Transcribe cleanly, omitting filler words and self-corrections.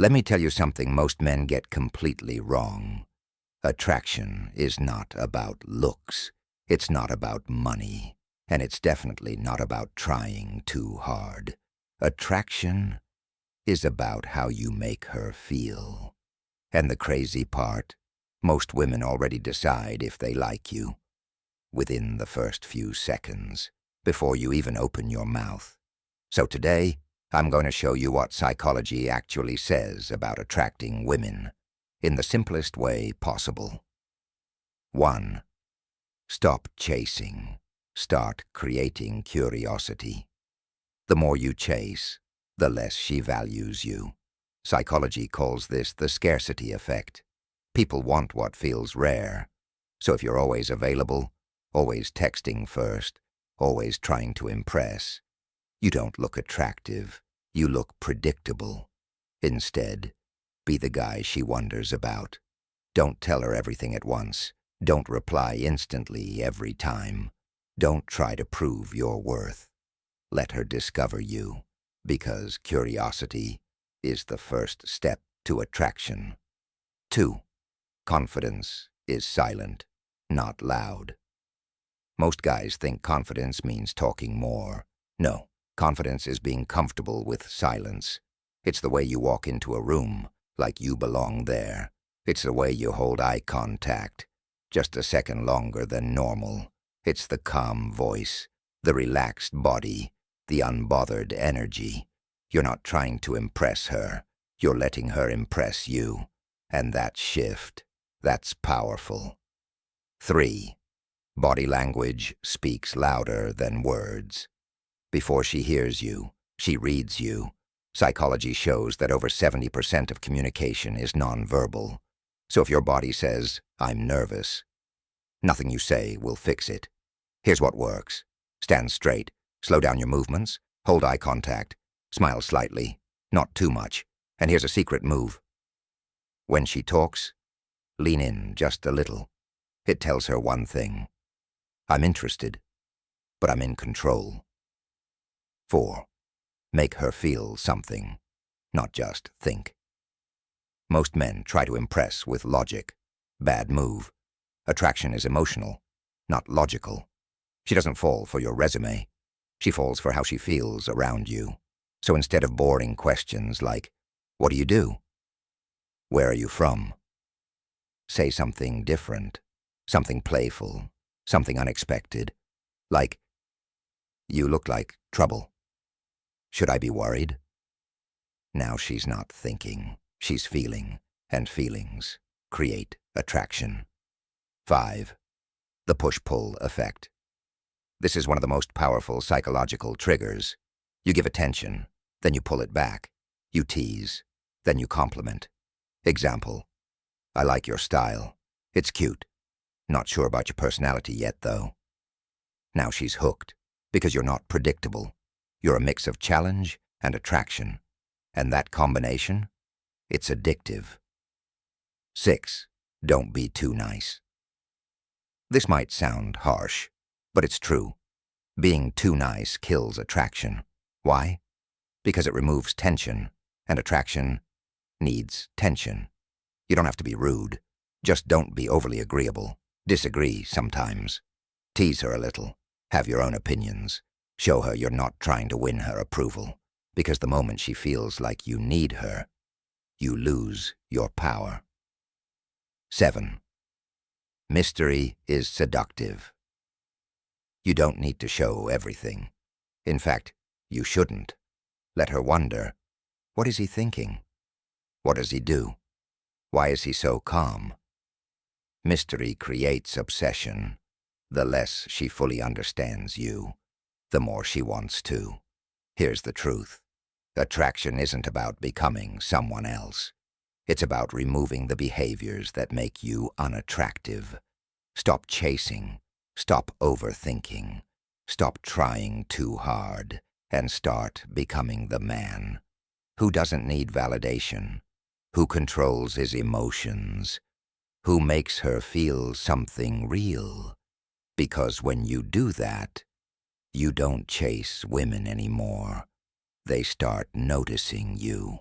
Let me tell you something most men get completely wrong. Attraction is not about looks. It's not about money. And it's definitely not about trying too hard. Attraction is about how you make her feel. And the crazy part, most women already decide if they like you within the first few seconds, before you even open your mouth. So today, I'm going to show you what psychology actually says about attracting women in the simplest way possible. 1. Stop chasing. Start creating curiosity. The more you chase, the less she values you. Psychology calls this the scarcity effect. People want what feels rare. So if you're always available, always texting first, always trying to impress, you don't look attractive, you look predictable. Instead, be the guy she wonders about. Don't tell her everything at once. Don't reply instantly every time. Don't try to prove your worth. Let her discover you, because curiosity is the first step to attraction. 2. Confidence is silent, not loud. Most guys think confidence means talking more. No, confidence is being comfortable with silence. It's the way you walk into a room, like you belong there. It's the way you hold eye contact, just a second longer than normal. It's the calm voice, the relaxed body, the unbothered energy. You're not trying to impress her. You're letting her impress you. And that shift, that's powerful. 3. Body language speaks louder than words. Before she hears you, she reads you. Psychology shows that over 70% of communication is nonverbal. So if your body says, "I'm nervous," nothing you say will fix it. Here's what works. Stand straight, slow down your movements, hold eye contact, smile slightly, not too much. And here's a secret move. When she talks, lean in just a little. It tells her one thing. I'm interested, but I'm in control. 4. Make her feel something, not just think. Most men try to impress with logic. Bad move. Attraction is emotional, not logical. She doesn't fall for your resume. She falls for how she feels around you. So instead of boring questions like, "What do you do? Where are you from?" say something different, something playful, something unexpected, like, "You look like trouble. Should I be worried?" Now she's not thinking, she's feeling, and feelings create attraction. 5. The push-pull effect. This is one of the most powerful psychological triggers. You give attention, then you pull it back. You tease, then you compliment. Example, "I like your style. It's cute. Not sure about your personality yet, though." Now she's hooked, because you're not predictable. You're a mix of challenge and attraction. And that combination, it's addictive. 6. Don't be too nice. This might sound harsh, but it's true. Being too nice kills attraction. Why? Because it removes tension, and attraction needs tension. You don't have to be rude. Just don't be overly agreeable. Disagree sometimes. Tease her a little. Have your own opinions. Show her you're not trying to win her approval. Because the moment she feels like you need her, you lose your power. 7. Mystery is seductive. You don't need to show everything. In fact, you shouldn't. Let her wonder, what is he thinking? What does he do? Why is he so calm? Mystery creates obsession. The less she fully understands you, the more she wants to. Here's the truth. Attraction isn't about becoming someone else. It's about removing the behaviors that make you unattractive. Stop chasing. Stop overthinking. Stop trying too hard. And start becoming the man who doesn't need validation, who controls his emotions, who makes her feel something real. Because when you do that, you don't chase women anymore. They start noticing you.